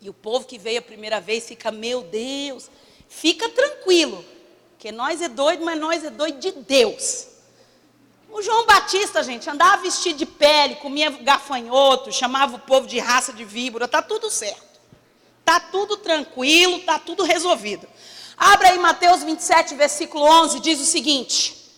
E o povo que veio a primeira vez fica, meu Deus, fica tranquilo, porque nós é doido, mas nós é doido de Deus. O João Batista, gente, andava vestido de pele, comia gafanhoto, chamava o povo de raça de víbora, tá tudo certo. Tá tudo tranquilo, tá tudo resolvido. Abra aí Mateus 27, versículo 11, diz o seguinte: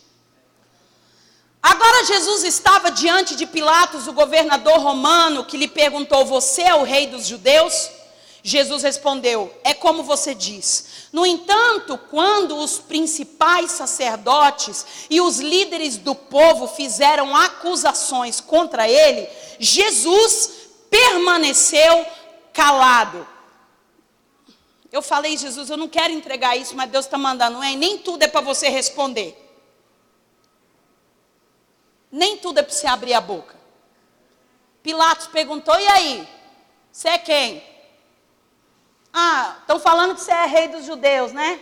agora Jesus estava diante de Pilatos, o governador romano, que lhe perguntou, você é o rei dos judeus? Jesus respondeu, é como você diz. No entanto, quando os principais sacerdotes e os líderes do povo fizeram acusações contra ele, Jesus permaneceu calado. Eu falei, Jesus, eu não quero entregar isso, mas Deus está mandando, não é? Nem tudo é para você responder. Nem tudo é para você abrir a boca. Pilatos perguntou, e aí? Você é quem? Ah, estão falando que você é rei dos judeus, né?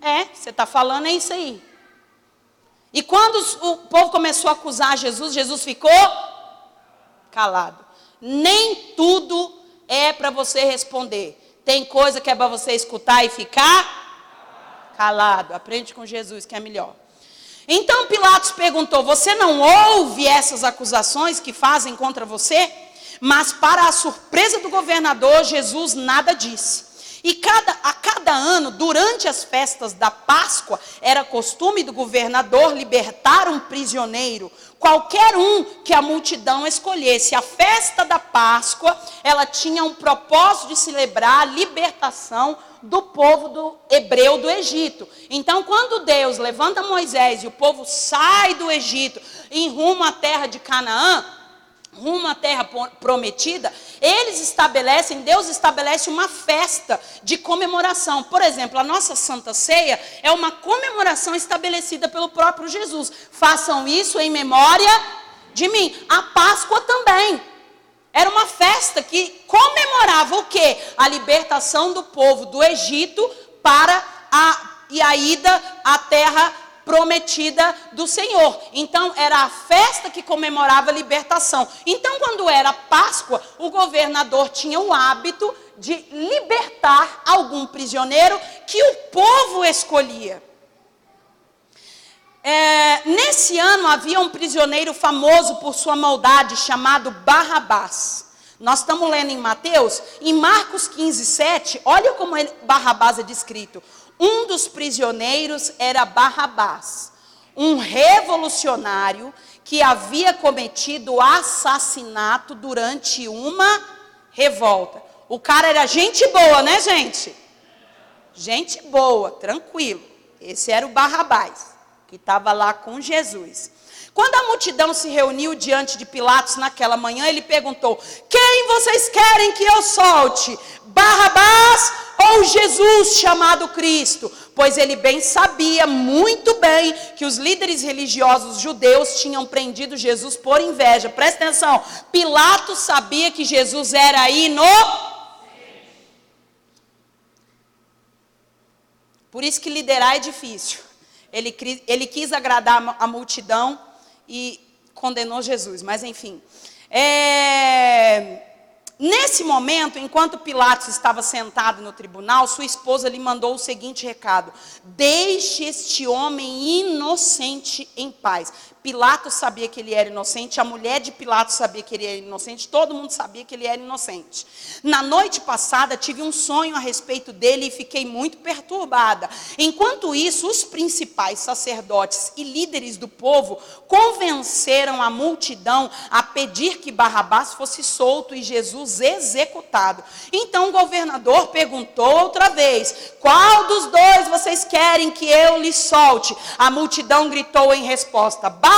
É, você está falando, é isso aí. E quando o povo começou a acusar Jesus, Jesus ficou calado. Nem tudo é para você responder. Tem coisa que é para você escutar e ficar calado. Aprende com Jesus que é melhor. Então Pilatos perguntou, você não ouve essas acusações que fazem contra você? Mas para a surpresa do governador, Jesus nada disse. E a cada ano, durante as festas da Páscoa, era costume do governador libertar um prisioneiro, qualquer um que a multidão escolhesse. A festa da Páscoa, ela tinha um propósito de celebrar a libertação do povo do hebreu do Egito. Então, quando Deus levanta Moisés e o povo sai do Egito em rumo à terra de Canaã, rumo à terra prometida, Deus estabelece uma festa de comemoração. Por exemplo, a nossa Santa Ceia é uma comemoração estabelecida pelo próprio Jesus. Façam isso em memória de mim. A Páscoa também. Era uma festa que comemorava o quê? A libertação do povo do Egito para a ida à terra prometida do Senhor. Então era a festa que comemorava a libertação. Então quando era Páscoa, o governador tinha o hábito de libertar algum prisioneiro que o povo escolhia. Nesse ano havia um prisioneiro famoso por sua maldade chamado Barrabás. Nós estamos lendo em Mateus, em Marcos 15, 7, olha como Barrabás é descrito. Um dos prisioneiros era Barrabás, um revolucionário que havia cometido assassinato durante uma revolta. O cara era gente boa, né, gente? Gente boa, tranquilo. Esse era o Barrabás, que estava lá com Jesus. Quando a multidão se reuniu diante de Pilatos naquela manhã, ele perguntou, quem vocês querem que eu solte? Barrabás ou Jesus chamado Cristo? Pois ele bem sabia, muito bem, que os líderes religiosos judeus tinham prendido Jesus por inveja. Presta atenção, Pilatos sabia que Jesus era inocente. Por isso que liderar é difícil. Ele quis agradar a multidão e condenou Jesus, mas enfim. Nesse momento, enquanto Pilatos estava sentado no tribunal, sua esposa lhe mandou o seguinte recado: deixe este homem inocente em paz. Pilatos sabia que ele era inocente, a mulher de Pilatos sabia que ele era inocente, todo mundo sabia que ele era inocente. Na noite passada, tive um sonho a respeito dele e fiquei muito perturbada. Enquanto isso, os principais sacerdotes e líderes do povo convenceram a multidão a pedir que Barrabás fosse solto e Jesus executado. Então o governador perguntou outra vez, qual dos dois vocês querem que eu lhe solte? A multidão gritou em resposta, Barrabás!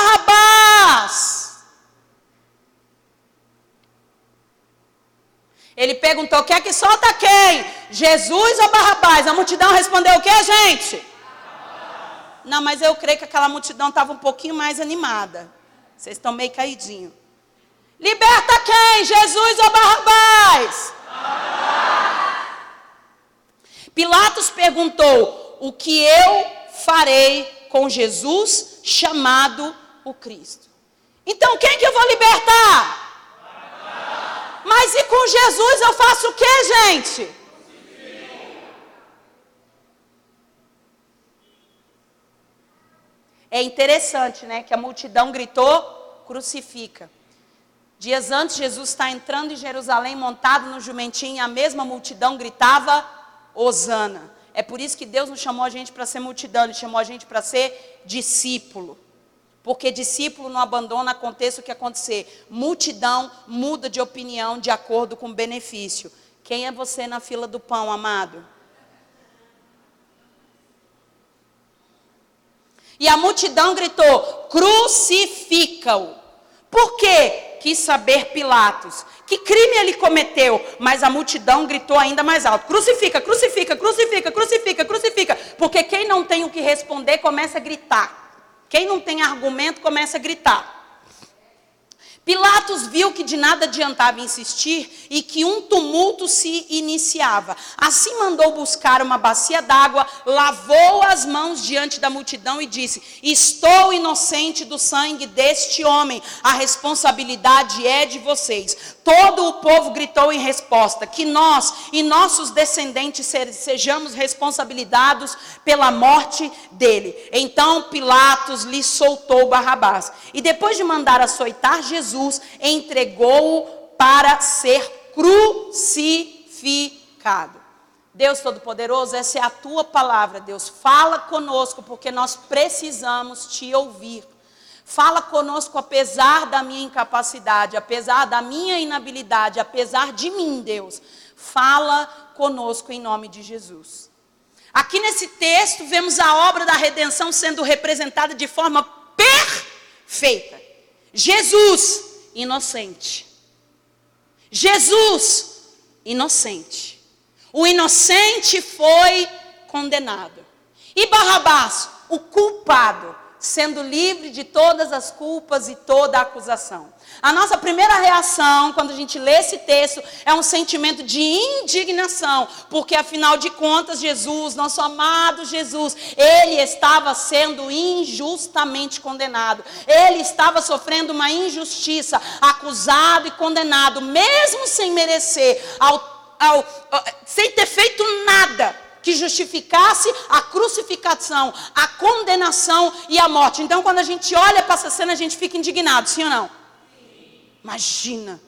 Ele perguntou, quer que solta quem? Jesus ou Barrabás? A multidão respondeu o quê, gente? Barrabás. Não, mas eu creio que aquela multidão estava um pouquinho mais animada. Vocês estão meio caidinhos. Liberta quem? Jesus ou Barrabás? Barrabás. Pilatos perguntou, o que eu farei com Jesus chamado o Cristo? Então quem que eu vou libertar? Barrabás. Mas e com Jesus eu faço o que, gente? É interessante, né? Que a multidão gritou, crucifica. Dias antes, Jesus está entrando em Jerusalém montado no jumentinho, e a mesma multidão gritava, Hosana. É por isso que Deus não chamou a gente para ser multidão, Ele chamou a gente para ser discípulo. Porque discípulo não abandona, aconteça o que acontecer. Multidão muda de opinião de acordo com o benefício. Quem é você na fila do pão, amado? E a multidão gritou, crucifica-o. Por quê? Quis saber Pilatos. Que crime ele cometeu? Mas a multidão gritou ainda mais alto. Crucifica, crucifica, crucifica, crucifica, crucifica. Porque quem não tem o que responder, começa a gritar. Quem não tem argumento, começa a gritar. Pilatos viu que de nada adiantava insistir e que um tumulto se iniciava. Assim mandou buscar uma bacia d'água, lavou as mãos diante da multidão e disse, estou inocente do sangue deste homem, a responsabilidade é de vocês. Todo o povo gritou em resposta, que nós e nossos descendentes sejamos responsabilizados pela morte dele. Então Pilatos lhe soltou Barrabás. E depois de mandar açoitar Jesus, entregou-o para ser crucificado. Deus Todo-Poderoso, essa é a tua palavra, Deus. Fala conosco, porque nós precisamos te ouvir. Fala conosco apesar da minha incapacidade, apesar da minha inabilidade, apesar de mim, Deus. Fala conosco em nome de Jesus. Aqui nesse texto vemos a obra da redenção sendo representada de forma perfeita. Jesus, inocente. Jesus, inocente. O inocente foi condenado. E Barrabás, o culpado, sendo livre de todas as culpas e toda a acusação. A nossa primeira reação, quando a gente lê esse texto, é um sentimento de indignação, porque afinal de contas, Jesus, nosso amado Jesus, ele estava sendo injustamente condenado. Ele estava sofrendo uma injustiça, acusado e condenado, mesmo sem merecer, sem ter feito nada que justificasse a crucificação, a condenação e a morte. Então, quando a gente olha para essa cena, a gente fica indignado, sim ou não? Imagina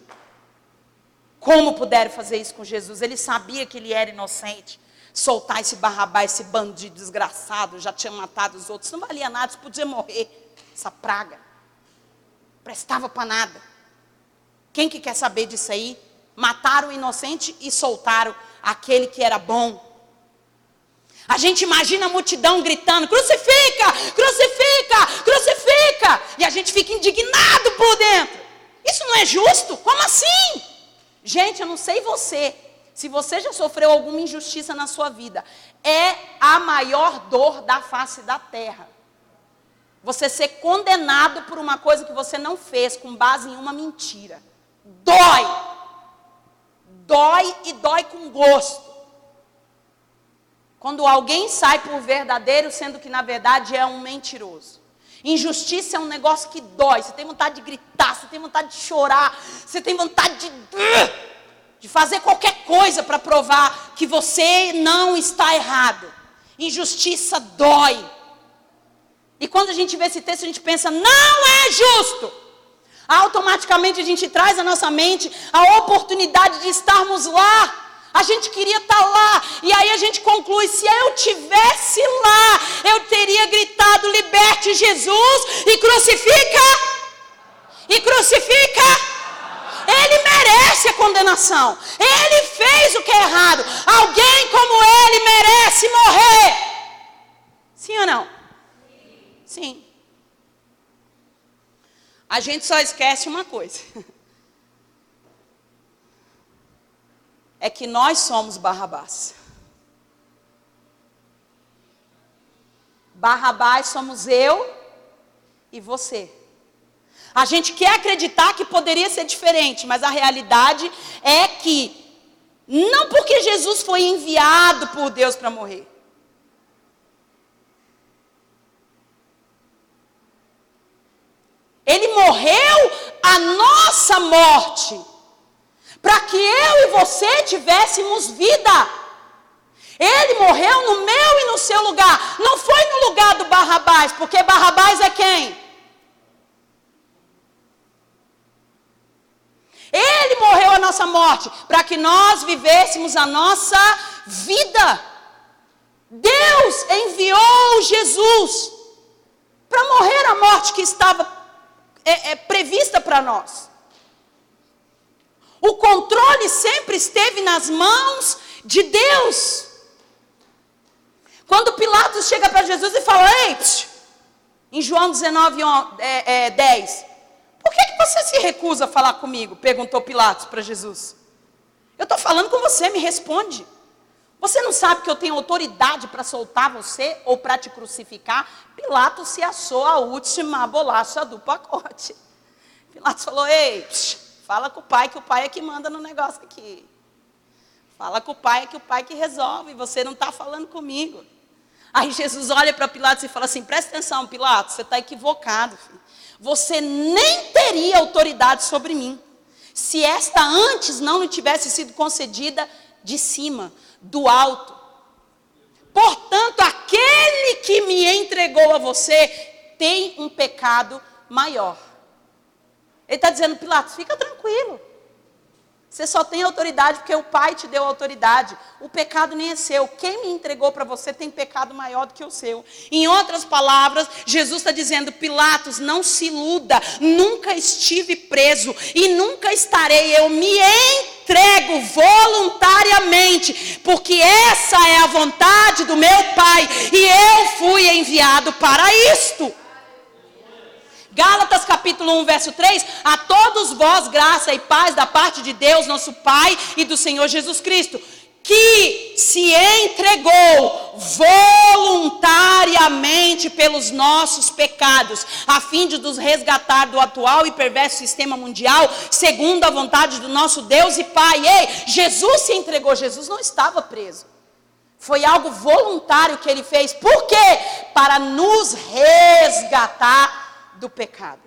como puderam fazer isso com Jesus. Ele sabia que ele era inocente. Soltar esse Barrabás, esse bandido desgraçado, já tinha matado os outros, não valia nada, isso podia morrer, essa praga, prestava para nada. Quem que quer saber disso aí? Mataram o inocente e soltaram aquele que era bom. A gente imagina a multidão gritando, crucifica, crucifica, crucifica. E a gente fica indignado por dentro. Isso não é justo? Como assim? Gente, eu não sei você. Se você já sofreu alguma injustiça na sua vida, é a maior dor da face da terra. Você ser condenado por uma coisa que você não fez, com base em uma mentira. Dói. Dói e dói com gosto. Quando alguém sai por verdadeiro, sendo que na verdade é um mentiroso. Injustiça é um negócio que dói. Você tem vontade de gritar, você tem vontade de chorar, você tem vontade de fazer qualquer coisa para provar que você não está errado. Injustiça dói. E quando a gente vê esse texto, a gente pensa, não é justo. Automaticamente a gente traz à nossa mente a oportunidade de estarmos lá. A gente queria estar lá, e aí a gente conclui, se eu tivesse lá, eu teria gritado, liberte Jesus, e crucifica, ele merece a condenação, ele fez o que é errado, alguém como ele merece morrer, sim ou não? Sim. A gente só esquece uma coisa, é que nós somos Barrabás. Barrabás somos eu e você. A gente quer acreditar que poderia ser diferente, mas a realidade é que, não porque Jesus foi enviado por Deus para morrer. Ele morreu a nossa morte, para que eu e você tivéssemos vida. Ele morreu no meu e no seu lugar. Não foi no lugar do Barrabás, porque Barrabás é quem? Ele morreu a nossa morte, para que nós vivêssemos a nossa vida. Deus enviou Jesus para morrer a morte que estava prevista para nós. O controle sempre esteve nas mãos de Deus. Quando Pilatos chega para Jesus e fala, ei, em João 19, 10, por que você se recusa a falar comigo? Perguntou Pilatos para Jesus. Eu estou falando com você, me responde. Você não sabe que eu tenho autoridade para soltar você ou para te crucificar? Pilatos se assou a última bolacha do pacote. Pilatos falou, ei, fala com o pai, que o pai é que manda no negócio aqui. Fala com o pai, que o pai que resolve, você não está falando comigo. Aí Jesus olha para Pilatos e fala assim, presta atenção, Pilatos, você está equivocado, filho. Você nem teria autoridade sobre mim, se esta antes não lhe tivesse sido concedida de cima, do alto. Portanto, aquele que me entregou a você tem um pecado maior. Ele está dizendo, Pilatos, fica tranquilo. Você só tem autoridade porque o Pai te deu autoridade. O pecado nem é seu. Quem me entregou para você tem pecado maior do que o seu. Em outras palavras, Jesus está dizendo, Pilatos, não se iluda. Nunca estive preso e nunca estarei. Eu me entrego voluntariamente, porque essa é a vontade do meu Pai. E eu fui enviado para isto. Gálatas capítulo 1, verso 3, a todos vós graça e paz da parte de Deus, nosso Pai, e do Senhor Jesus Cristo, que se entregou voluntariamente pelos nossos pecados, a fim de nos resgatar do atual e perverso sistema mundial, segundo a vontade do nosso Deus e Pai. Ei, Jesus se entregou, Jesus não estava preso. Foi algo voluntário que ele fez. Por quê? Para nos resgatar do pecado.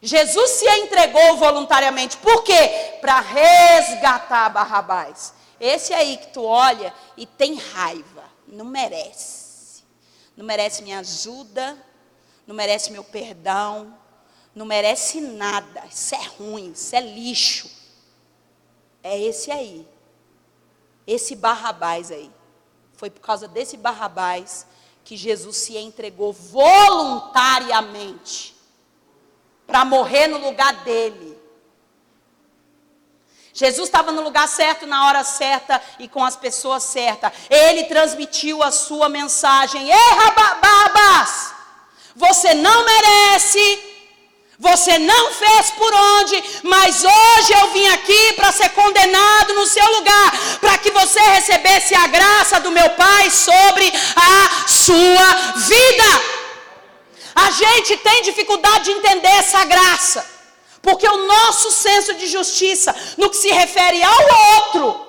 Jesus se entregou voluntariamente. Por quê? Para resgatar Barrabás. Esse aí que tu olha e tem raiva. Não merece. Não merece minha ajuda. Não merece meu perdão. Não merece nada. Isso é ruim. Isso é lixo. É esse aí. Esse Barrabás aí. Foi por causa desse Barrabás que Jesus se entregou voluntariamente para morrer no lugar dele. Jesus estava no lugar certo, na hora certa e com as pessoas certas. Ele transmitiu a sua mensagem. Ei, Barrabás, você não merece, você não fez por onde, mas hoje eu vim aqui para ser condenado no seu lugar, para que você recebesse a graça do meu Pai sobre a sua vida. A gente tem dificuldade de entender essa graça, porque o nosso senso de justiça, no que se refere ao outro,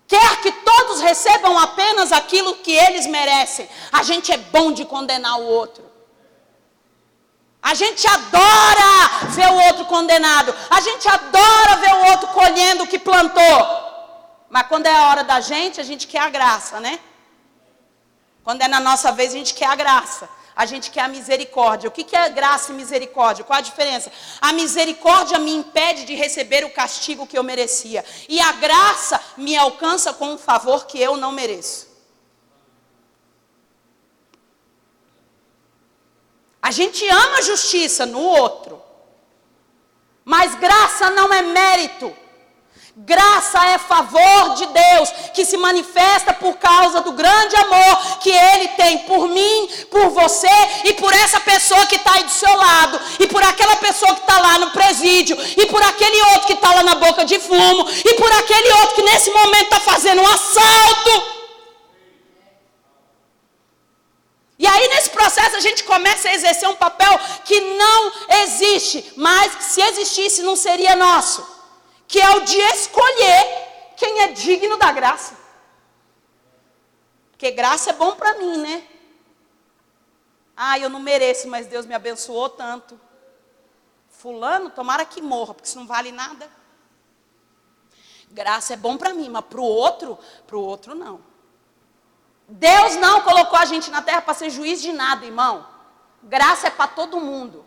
quer que todos recebam apenas aquilo que eles merecem. A gente é bom de condenar o outro. A gente adora ver o outro condenado. A gente adora ver o outro colhendo o que plantou. Mas quando é a hora da gente, a gente quer a graça, né? Quando é na nossa vez, a gente quer a graça. A gente quer a misericórdia. O que é graça e misericórdia? Qual a diferença? A misericórdia me impede de receber o castigo que eu merecia. E a graça me alcança com um favor que eu não mereço. A gente ama a justiça no outro. Mas graça não é mérito. Graça é favor de Deus, que se manifesta por causa do grande amor que Ele tem por mim, por você e por essa pessoa que está aí do seu lado, e por aquela pessoa que está lá no presídio, e por aquele outro que está lá na boca de fumo, e por aquele outro que nesse momento está fazendo um assalto. E aí nesse processo a gente começa a exercer um papel que não existe, mas que se existisse não seria nosso. Que é o de escolher quem é digno da graça. Porque graça é bom para mim, né? Ah, eu não mereço, mas Deus me abençoou tanto. Fulano, tomara que morra, porque isso não vale nada. Graça é bom para mim, mas para o outro não. Deus não colocou a gente na terra para ser juiz de nada, irmão. Graça é para todo mundo.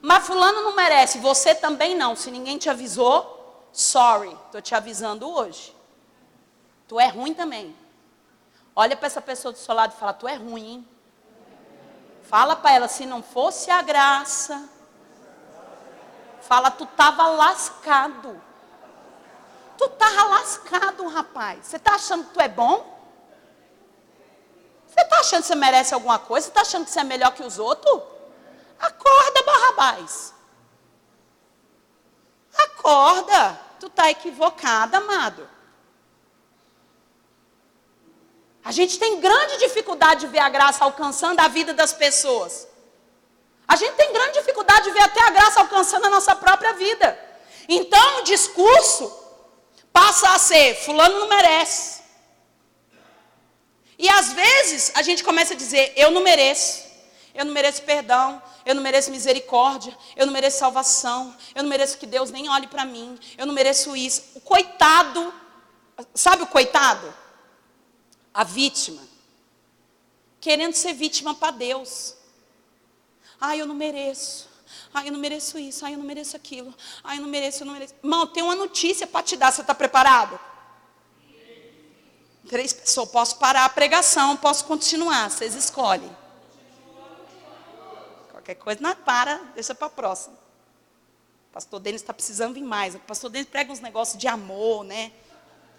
Mas fulano não merece, você também não. Se ninguém te avisou, sorry, estou te avisando hoje. Tu é ruim também. Olha para essa pessoa do seu lado e fala, tu é ruim, hein? Fala para ela, se não fosse a graça. Fala, tu estava lascado. Tu estava lascado, rapaz. Você está achando que tu é bom? Você está achando que você merece alguma coisa? Você está achando que você é melhor que os outros? Acorda, Barrabás. Acorda. Tu está equivocada, amado. A gente tem grande dificuldade de ver a graça alcançando a vida das pessoas. A gente tem grande dificuldade de ver até a graça alcançando a nossa própria vida. Então o discurso passa a ser, fulano não merece. E às vezes a gente começa a dizer, eu não mereço perdão, eu não mereço misericórdia, eu não mereço salvação, eu não mereço que Deus nem olhe para mim, eu não mereço isso. O coitado, sabe o coitado? A vítima, querendo ser vítima para Deus. Ai, eu não mereço. Ai, eu não mereço isso. Ai, eu não mereço aquilo. Ai, eu não mereço. Irmão, tem uma notícia para te dar. Você está preparado? 3 pessoas. Posso parar a pregação, posso continuar. Vocês escolhem. Qualquer coisa, não para, deixa para a próxima. O pastor Denis está precisando vir mais. O pastor Denis prega uns negócios de amor, né?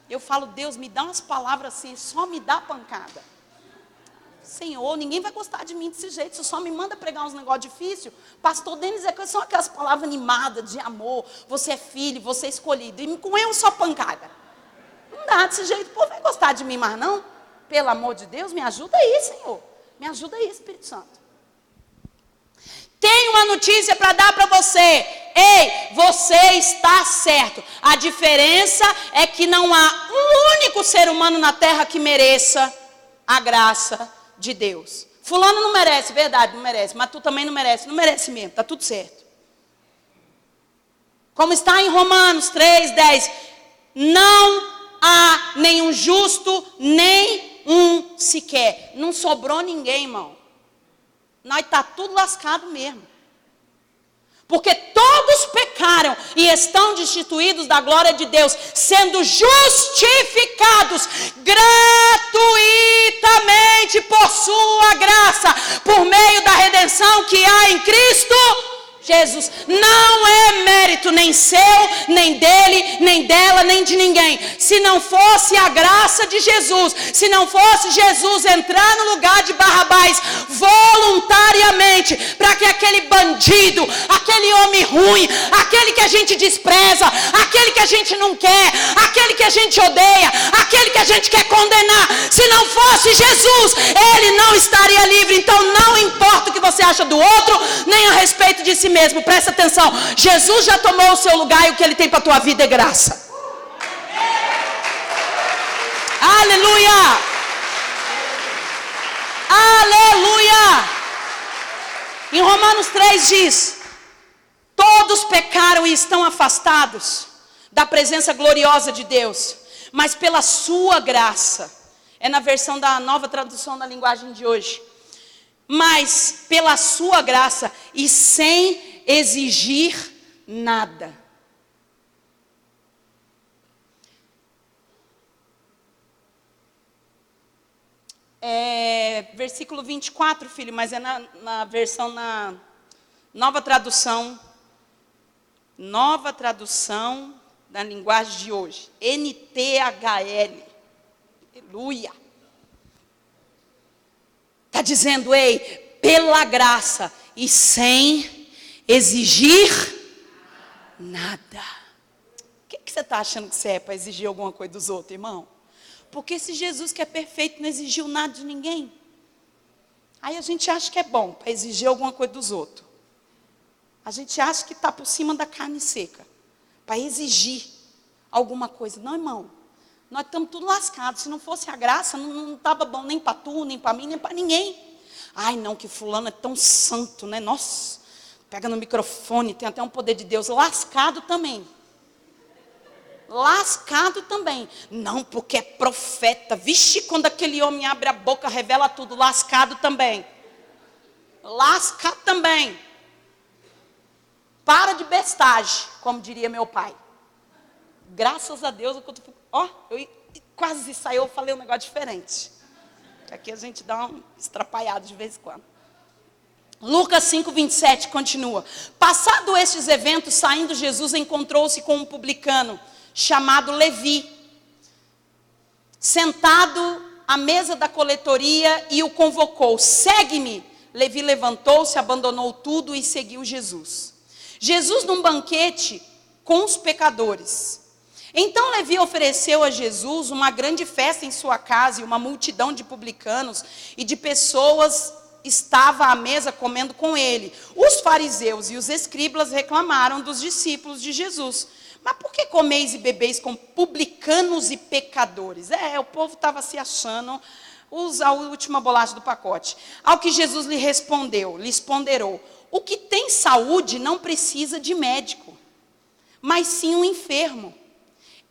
Eu falo, Deus, me dá umas palavras assim, só me dá pancada. Senhor, ninguém vai gostar de mim desse jeito, você só me manda pregar uns negócios difíceis. Pastor Denis, são aquelas palavras animadas de amor, você é filho, você é escolhido, e com eu só pancada. Não dá desse jeito, o povo vai gostar de mim mais não? Pelo amor de Deus, me ajuda aí, Senhor. Me ajuda aí, Espírito Santo. Tenho uma notícia para dar para você. Ei, você está certo. A diferença é que não há um único ser humano na terra que mereça a graça de Deus. Fulano não merece, verdade, não merece. Mas tu também não merece mesmo, está tudo certo. Como está em Romanos 3:10. Não há nenhum justo, nem um sequer. Não sobrou ninguém, irmão. Nós está tudo lascado mesmo. Porque todos pecaram e estão destituídos da glória de Deus, sendo justificados gratuitamente por sua graça, por meio da redenção que há em Cristo Jesus. Não é mérito nem seu, nem dele, nem dela, nem de ninguém. Se não fosse a graça de Jesus, se não fosse Jesus entrar no lugar de Barrabás voluntariamente, para que aquele bandido, aquele homem ruim, aquele que a gente despreza, aquele que a gente não quer, aquele que a gente odeia, aquele que a gente quer condenar, se não fosse Jesus, ele não estaria livre. Então não importa o que você acha do outro, nem a respeito de si mesmo. Presta atenção, Jesus já tomou o seu lugar e o que ele tem para a tua vida é graça. Aleluia! Aleluia! Em Romanos 3 diz: todos pecaram e estão afastados da presença gloriosa de Deus, mas pela sua graça, é na versão da Nova Tradução da Linguagem de hoje, mas pela sua graça e sem exigir nada. Versículo 24, filho, mas é na versão, na Nova Tradução da Linguagem de hoje, NTHL, aleluia. Está dizendo, ei, pela graça e sem exigir nada. O que você está achando que você é para exigir alguma coisa dos outros, irmão? Porque esse Jesus que é perfeito não exigiu nada de ninguém. Aí a gente acha que é bom para exigir alguma coisa dos outros. A gente acha que está por cima da carne seca, para exigir alguma coisa. Não, irmão, nós estamos tudo lascados. Se não fosse a graça, não estava bom nem para tu, nem para mim, nem para ninguém. Ai não, que fulano é tão santo, né? Nossa, pega no microfone, tem até um poder de Deus. Lascado também. Lascado também. Não, porque é profeta. Vixe, quando aquele homem abre a boca, revela tudo. Lascado também. Lascado também. Para de bestagem, como diria meu pai. Graças a Deus, eu quase saiu, eu falei um negócio diferente. Aqui a gente dá um estrapalhado de vez em quando. Lucas 5:27 continua. Passado estes eventos, saindo Jesus, encontrou-se com um publicano chamado Levi, sentado à mesa da coletoria, e o convocou. Segue-me. Levi levantou-se, abandonou tudo e seguiu Jesus. Jesus num banquete com os pecadores. Então Levi ofereceu a Jesus uma grande festa em sua casa, e uma multidão de publicanos e de pessoas estava à mesa comendo com ele. Os fariseus e os escribas reclamaram dos discípulos de Jesus. Mas por que comeis e bebeis com publicanos e pecadores? O povo estava se achando a última bolacha do pacote. Ao que Jesus lhes ponderou: o que tem saúde não precisa de médico, mas sim um enfermo.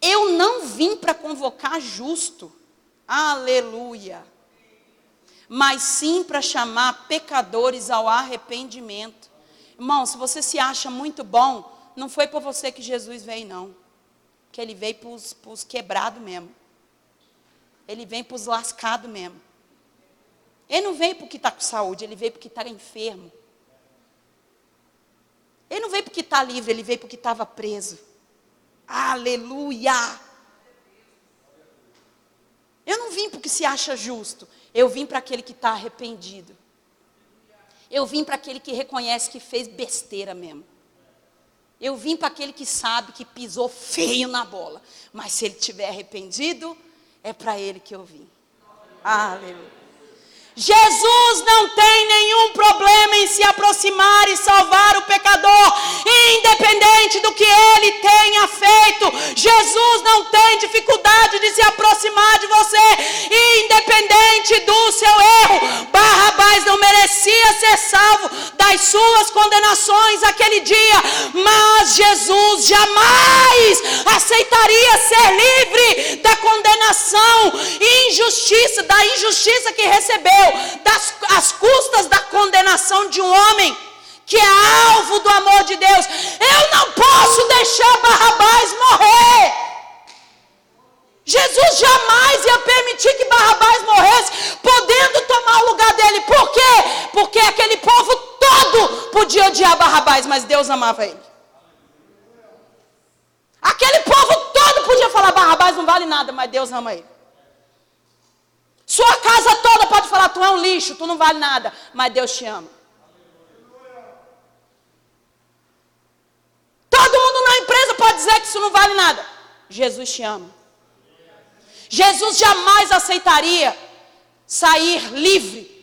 Eu não vim para convocar justo, aleluia, mas sim para chamar pecadores ao arrependimento. Irmão, se você se acha muito bom, não foi por você que Jesus veio, não. Que ele veio para os quebrados mesmo. Ele vem para os lascados mesmo. Ele não veio porque está com saúde, ele veio porque está enfermo. Ele não veio porque está livre, ele veio porque estava preso. Aleluia! Eu não vim porque se acha justo. Eu vim para aquele que está arrependido. Eu vim para aquele que reconhece que fez besteira mesmo. Eu vim para aquele que sabe que pisou feio na bola. Mas se ele estiver arrependido, é para ele que eu vim. Aleluia. Jesus não tem nenhum problema em se aproximar e salvar o pecador, independente do que ele tenha feito. Jesus não tem dificuldade de se aproximar de você, independente do seu erro. Barrabás não merecia ser salvo das suas condenações aquele dia, mas Jesus jamais aceitaria ser livre da condenação e injustiça, da injustiça que recebeu, às custas da condenação de um homem que é alvo do amor de Deus. Eu não posso deixar Barrabás morrer. Jesus jamais ia permitir que Barrabás morresse, podendo tomar o lugar dele. Por quê? Porque aquele povo todo podia odiar Barrabás, mas Deus amava ele. Aquele povo todo podia falar: Barrabás não vale nada, mas Deus ama ele. Sua casa toda pode falar: tu é um lixo, tu não vale nada, mas Deus te ama. Todo mundo na empresa pode dizer que isso não vale nada. Jesus te ama. Jesus jamais aceitaria sair livre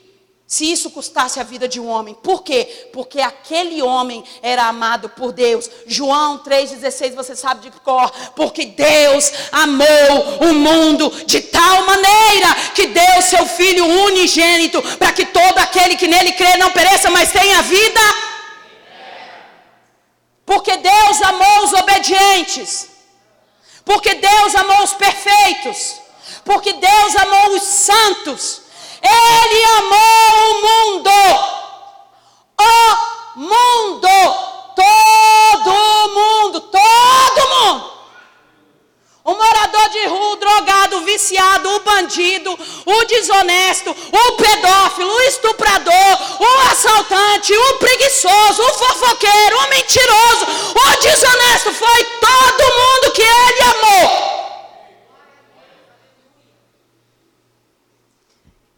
se isso custasse a vida de um homem. Por quê? Porque aquele homem era amado por Deus. João 3,16, você sabe de cor. Porque Deus amou o mundo de tal maneira que deu seu Filho unigênito, para que todo aquele que nele crê não pereça, mas tenha vida. Porque Deus amou os obedientes. Porque Deus amou os perfeitos. Porque Deus amou os santos. Ele amou o mundo. O mundo. Todo mundo. Todo mundo. O morador de rua, o drogado, o viciado, o bandido, o desonesto, o pedófilo, o estuprador, o assaltante, o preguiçoso, o fofoqueiro, o mentiroso, o desonesto. Foi todo mundo que ele amou.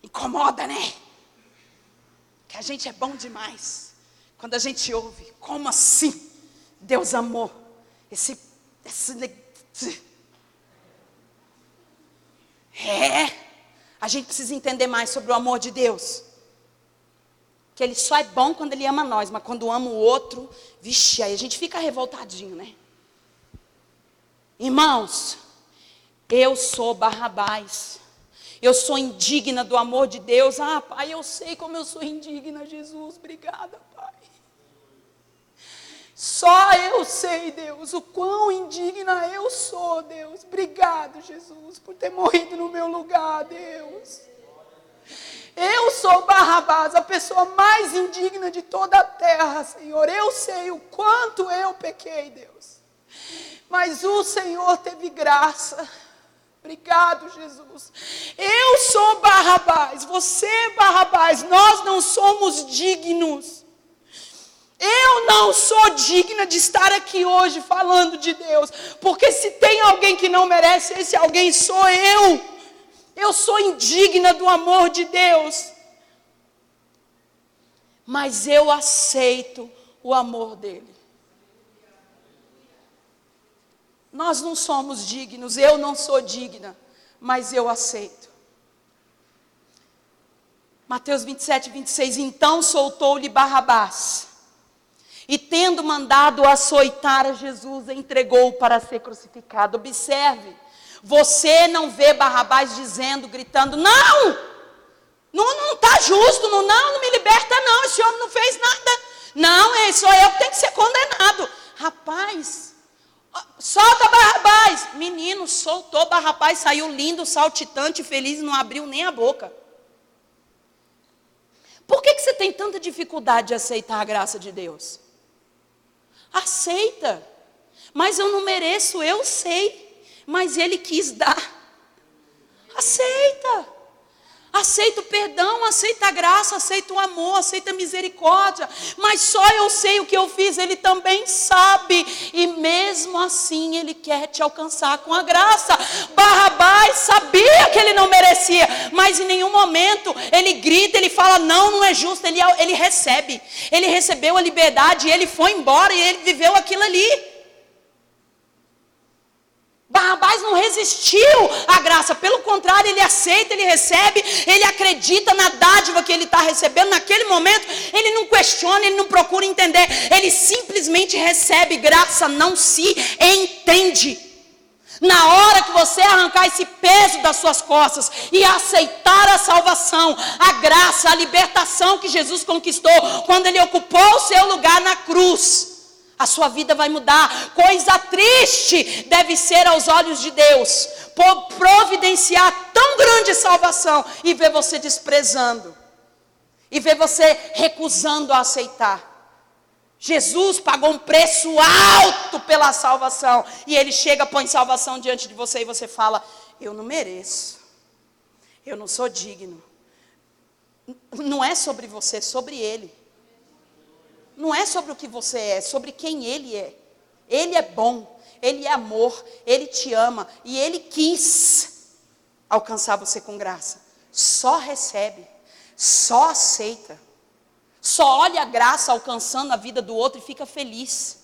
Incomoda, né? Que a gente é bom demais. Quando a gente ouve: como assim? Deus amou a gente precisa entender mais sobre o amor de Deus. Que ele só é bom quando ele ama nós, mas quando ama o outro, vixe, aí a gente fica revoltadinho, né? Irmãos, eu sou Barrabás. Eu sou indigna do amor de Deus. Ah, Pai, eu sei como eu sou indigna, Jesus. Obrigada, Pai. Só eu sei, Deus, o quão indigna eu sou, Deus. Obrigado, Jesus, por ter morrido no meu lugar, Deus. Eu sou Barrabás, a pessoa mais indigna de toda a terra, Senhor. Eu sei o quanto eu pequei, Deus. Mas o Senhor teve graça. Obrigado, Jesus. Eu sou Barrabás, você é Barrabás. Nós não somos dignos. Eu não sou digna de estar aqui hoje falando de Deus. Porque se tem alguém que não merece, esse alguém sou eu. Eu sou indigna do amor de Deus. Mas eu aceito o amor dele. Nós não somos dignos, eu não sou digna, mas eu aceito. Mateus 27, 26. Então soltou-lhe Barrabás. E tendo mandado açoitar a Jesus, entregou-o para ser crucificado. Observe. Você não vê Barrabás dizendo, gritando, não está justo, não me liberta não, esse homem não fez nada. Não, sou eu que tenho que ser condenado. Rapaz, solta Barrabás. Menino, soltou Barrabás, saiu lindo, saltitante, feliz e não abriu nem a boca. Por que você tem tanta dificuldade de aceitar a graça de Deus? Aceita. Mas eu não mereço, eu sei. Mas ele quis dar. Aceita. Aceita o perdão, aceita a graça, aceita o amor, aceita a misericórdia. Mas só eu sei o que eu fiz, ele também sabe. E mesmo assim ele quer te alcançar com a graça. Barrabás sabia que ele não merecia, mas em nenhum momento ele grita, ele fala não é justo. Ele recebe. Ele recebeu a liberdade e ele foi embora e ele viveu aquilo ali. Barrabás não resistiu à graça, pelo contrário, ele aceita, ele recebe, ele acredita na dádiva que ele está recebendo. Naquele momento, ele não questiona, ele não procura entender, ele simplesmente recebe graça, não se entende. Na hora que você arrancar esse peso das suas costas e aceitar a salvação, a graça, a libertação que Jesus conquistou, quando ele ocupou o seu lugar na cruz, a sua vida vai mudar. Coisa triste deve ser aos olhos de Deus providenciar tão grande salvação e ver você desprezando, e ver você recusando a aceitar. Jesus pagou um preço alto pela salvação, e ele chega, põe salvação diante de você e você fala, eu não mereço, eu não sou digno. Não é sobre você, é sobre ele. Não é sobre o que você é sobre quem ele é. Ele é bom, ele é amor, ele te ama e ele quis alcançar você com graça. Só recebe, só aceita, só olha a graça alcançando a vida do outro e fica feliz.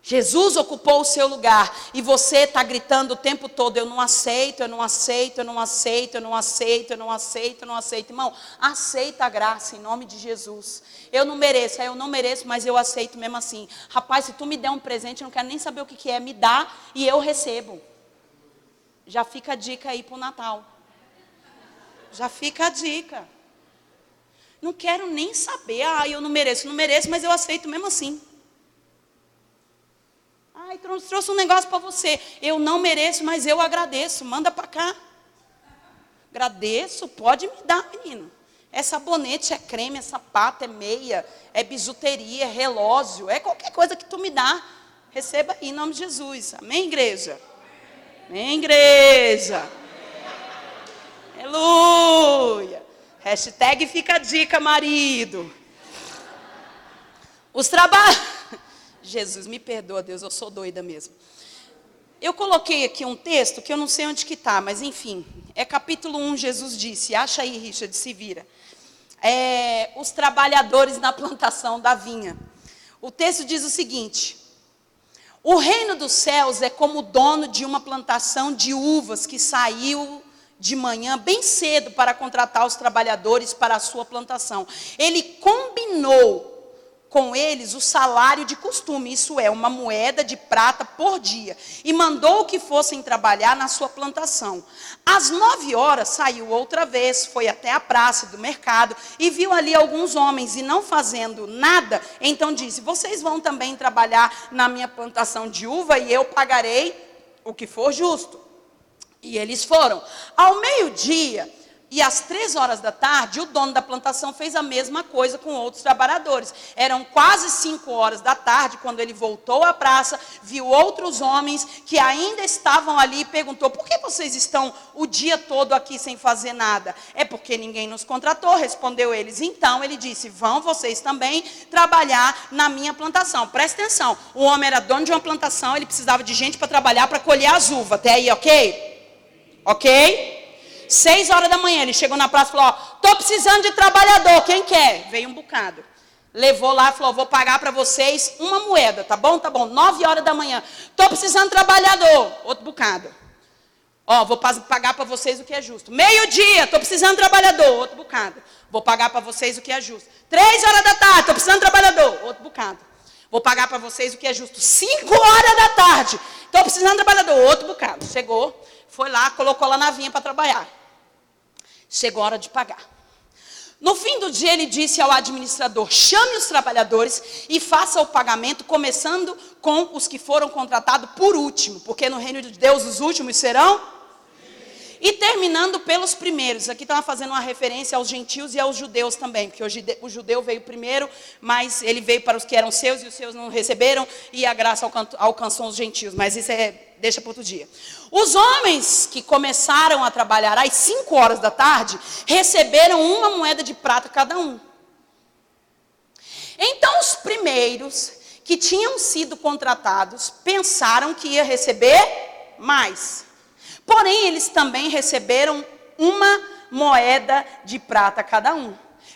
Jesus ocupou o seu lugar e você está gritando o tempo todo, eu não aceito, eu não aceito, eu não aceito, eu não aceito, eu não aceito, eu não aceito. Irmão, aceita a graça em nome de Jesus. Eu não mereço, mas eu aceito mesmo assim. Rapaz, se tu me der um presente, eu não quero nem saber o que é, me dá e eu recebo. Já fica a dica aí para o Natal. Já fica a dica. Não quero nem saber, eu não mereço, mas eu aceito mesmo assim. Trouxe um negócio para você. Eu não mereço, mas eu agradeço. Manda para cá. Agradeço, pode me dar, menino. É sabonete, é creme, é sapato, é meia, é bijuteria, é relógio, é qualquer coisa que tu me dá. Receba aí em nome de Jesus. Amém, igreja? Amém, igreja? Aleluia. Hashtag fica a dica, marido. Os trabalhos... Jesus, me perdoa, Deus, eu sou doida mesmo. Eu coloquei aqui um texto que eu não sei onde que está, mas enfim, é capítulo 1, Jesus disse, acha aí, Richard, se vira. Os trabalhadores na plantação da vinha. O texto diz o seguinte, o reino dos céus é como o dono de uma plantação de uvas que saiu de manhã bem cedo para contratar os trabalhadores para a sua plantação. Ele combinou com eles o salário de costume, isso é, uma moeda de prata por dia, e mandou que fossem trabalhar na sua plantação. Às 9 horas saiu outra vez, foi até a praça do mercado, e viu ali alguns homens, e não fazendo nada, então disse: vocês vão também trabalhar na minha plantação de uva, e eu pagarei o que for justo. E eles foram. Ao meio-dia e às 3 horas da tarde, o dono da plantação fez a mesma coisa com outros trabalhadores. Eram quase 5 horas da tarde, quando ele voltou à praça, viu outros homens que ainda estavam ali e perguntou: por que vocês estão o dia todo aqui sem fazer nada? É porque ninguém nos contratou, respondeu eles. Então ele disse: vão vocês também trabalhar na minha plantação. Presta atenção, o homem era dono de uma plantação, ele precisava de gente para trabalhar, para colher as uvas. Até aí, ok? Ok? 6 horas da manhã, ele chegou na praça e falou: estou precisando de trabalhador, quem quer? Veio um bocado. Levou lá e falou: vou pagar para vocês uma moeda, tá bom? Tá bom. 9 horas da manhã, estou precisando de trabalhador, outro bocado. Ó, vou pagar para vocês o que é justo. Meio-dia, estou precisando de trabalhador, outro bocado. Vou pagar para vocês o que é justo. 3 horas da tarde, estou precisando de trabalhador, outro bocado. Vou pagar para vocês o que é justo. 5 horas da tarde, estou precisando de trabalhador, outro bocado. Chegou, foi lá, colocou lá na vinha para trabalhar. Chegou a hora de pagar. No fim do dia, ele disse ao administrador: chame os trabalhadores e faça o pagamento, começando com os que foram contratados por último, porque no reino de Deus os últimos serão, e terminando pelos primeiros. Aqui estava fazendo uma referência aos gentios e aos judeus também, porque o judeu veio primeiro, mas ele veio para os que eram seus, e os seus não receberam, e a graça alcançou os gentios, mas isso deixa para outro dia. Os homens que começaram a trabalhar às 5 horas da tarde, receberam uma moeda de prata cada um. Então os primeiros, que tinham sido contratados, pensaram que ia receber mais. Porém, eles também receberam uma moeda de prata cada um.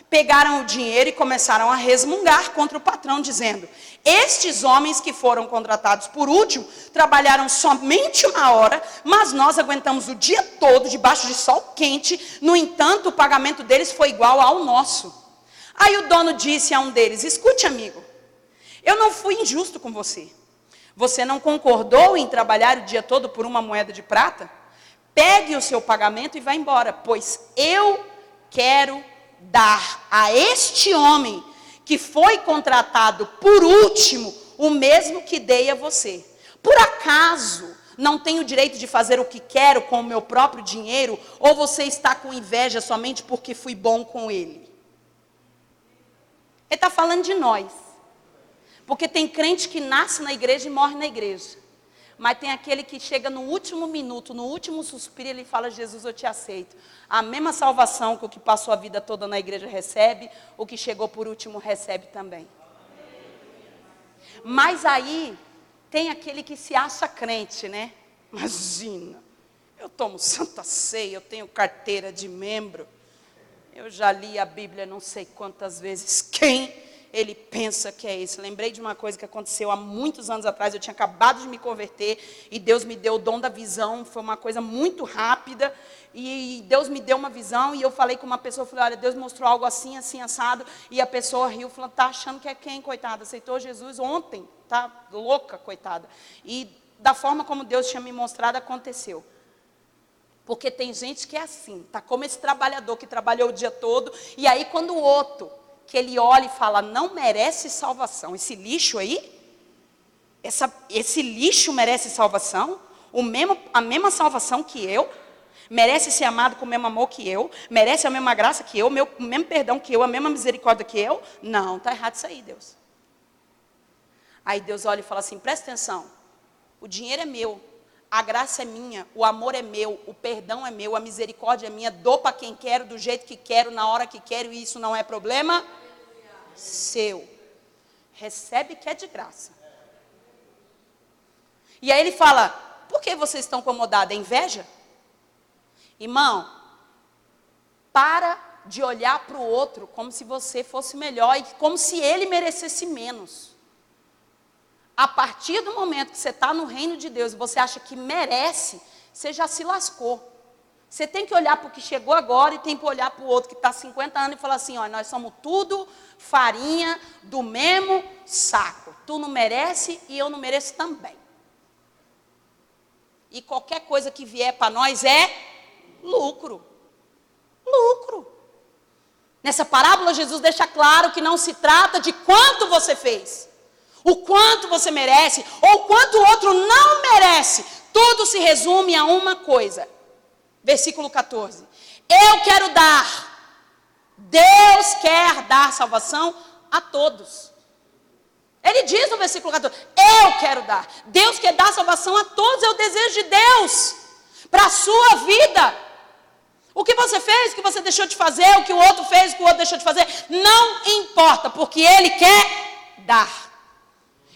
Pegaram o dinheiro e começaram a resmungar contra o patrão, dizendo: estes homens que foram contratados por último, trabalharam somente 1 hora, mas nós aguentamos o dia todo debaixo de sol quente, no entanto o pagamento deles foi igual ao nosso. Aí o dono disse a um deles: escute, amigo, eu não fui injusto com você. Você não concordou em trabalhar o dia todo por uma moeda de prata? Pegue o seu pagamento e vá embora, pois eu quero dar a este homem que foi contratado por último o mesmo que dei a você. Por acaso não tenho o direito de fazer o que quero com o meu próprio dinheiro, ou você está com inveja somente porque fui bom com ele? Ele está falando de nós. Porque tem crente que nasce na igreja e morre na igreja. Mas tem aquele que chega no último minuto, no último suspiro, ele fala: Jesus, eu te aceito. A mesma salvação que o que passou a vida toda na igreja recebe, o que chegou por último recebe também. Mas aí, tem aquele que se acha crente, né? Imagina, eu tomo santa ceia, eu tenho carteira de membro, eu já li a Bíblia não sei quantas vezes. Quem ele pensa que é esse? Lembrei de uma coisa que aconteceu há muitos anos atrás. Eu tinha acabado de me converter e Deus me deu o dom da visão. Foi uma coisa muito rápida e Deus me deu uma visão e eu falei com uma pessoa, falei: olha, Deus mostrou algo assim, assim, assado. E a pessoa riu, falou: tá achando que é quem, coitada? Aceitou Jesus ontem, tá louca, coitada. E da forma como Deus tinha me mostrado, aconteceu. Porque tem gente que é assim, tá como esse trabalhador que trabalhou o dia todo, e aí quando o outro, que ele olha e fala: não merece salvação, esse lixo aí, esse lixo merece salvação, a mesma salvação que eu, merece ser amado com o mesmo amor que eu, merece a mesma graça que eu, o mesmo perdão que eu, a mesma misericórdia que eu. Não, está errado isso aí, Deus. Aí Deus olha e fala assim: presta atenção, o dinheiro é meu, a graça é minha, o amor é meu, o perdão é meu, a misericórdia é minha, dou para quem quero, do jeito que quero, na hora que quero, e isso não é problema seu. Recebe que é de graça. E aí ele fala: por que vocês estão incomodados? É inveja? Irmão, para de olhar para o outro como se você fosse melhor e como se ele merecesse menos. A partir do momento que você está no reino de Deus e você acha que merece, você já se lascou. Você tem que olhar para o que chegou agora e tem que olhar para o outro que está há 50 anos e falar assim, ó, nós somos tudo farinha do mesmo saco. Tu não merece e eu não mereço também. E qualquer coisa que vier para nós é lucro. Lucro. Nessa parábola, Jesus deixa claro que não se trata de quanto você fez, o quanto você merece, ou quanto o outro não merece. Tudo se resume a uma coisa. Versículo 14. Eu quero dar. Deus quer dar salvação a todos. Ele diz no versículo 14, eu quero dar. Deus quer dar salvação a todos, é o desejo de Deus para a sua vida. O que você fez, o que você deixou de fazer, o que o outro fez, o que o outro deixou de fazer, não importa, porque Ele quer dar.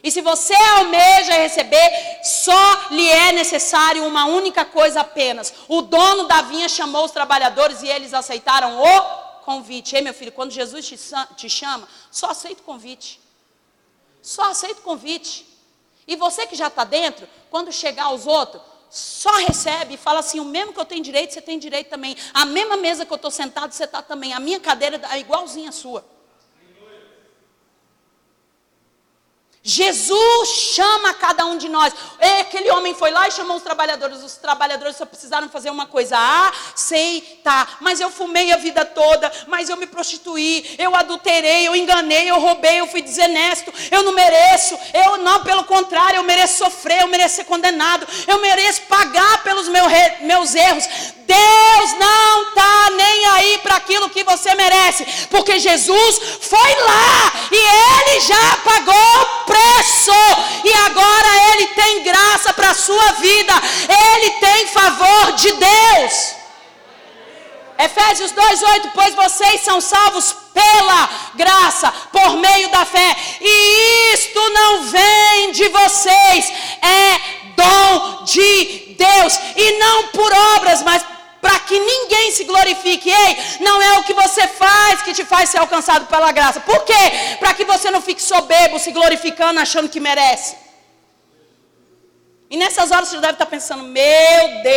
E se você almeja receber, só lhe é necessário uma única coisa apenas. O dono da vinha chamou os trabalhadores e eles aceitaram o convite. Ei, meu filho, quando Jesus te chama, só aceita o convite. Só aceita o convite. E você que já está dentro, quando chegar aos outros, só recebe e fala assim, o mesmo que eu tenho direito, você tem direito também. A mesma mesa que eu estou sentado, você está também. A minha cadeira é igualzinha à sua. Jesus chama cada um de nós. Aquele homem foi lá e chamou os trabalhadores só precisaram fazer uma coisa, aceitar. Mas eu fumei a vida toda, mas eu me prostituí, eu adulterei, eu enganei, eu roubei, eu fui desonesto, eu não mereço, eu não, pelo contrário, eu mereço sofrer, eu mereço ser condenado, eu mereço pagar pelos meus erros. Deus não está nem aí para aquilo que você merece, porque Jesus foi lá e Ele já pagou o preço, e agora Ele tem graça para a sua vida, Ele tem favor de Deus. Efésios 2:8, pois vocês são salvos pela graça, por meio da fé, e isto não vem de vocês, é dom de Deus, e não por obras, mas para que ninguém se glorifique. Ei, não é o que você faz que te faz ser alcançado pela graça. Por quê? Para que você não fique soberbo, se glorificando, achando que merece. E nessas horas você deve estar pensando, meu Deus.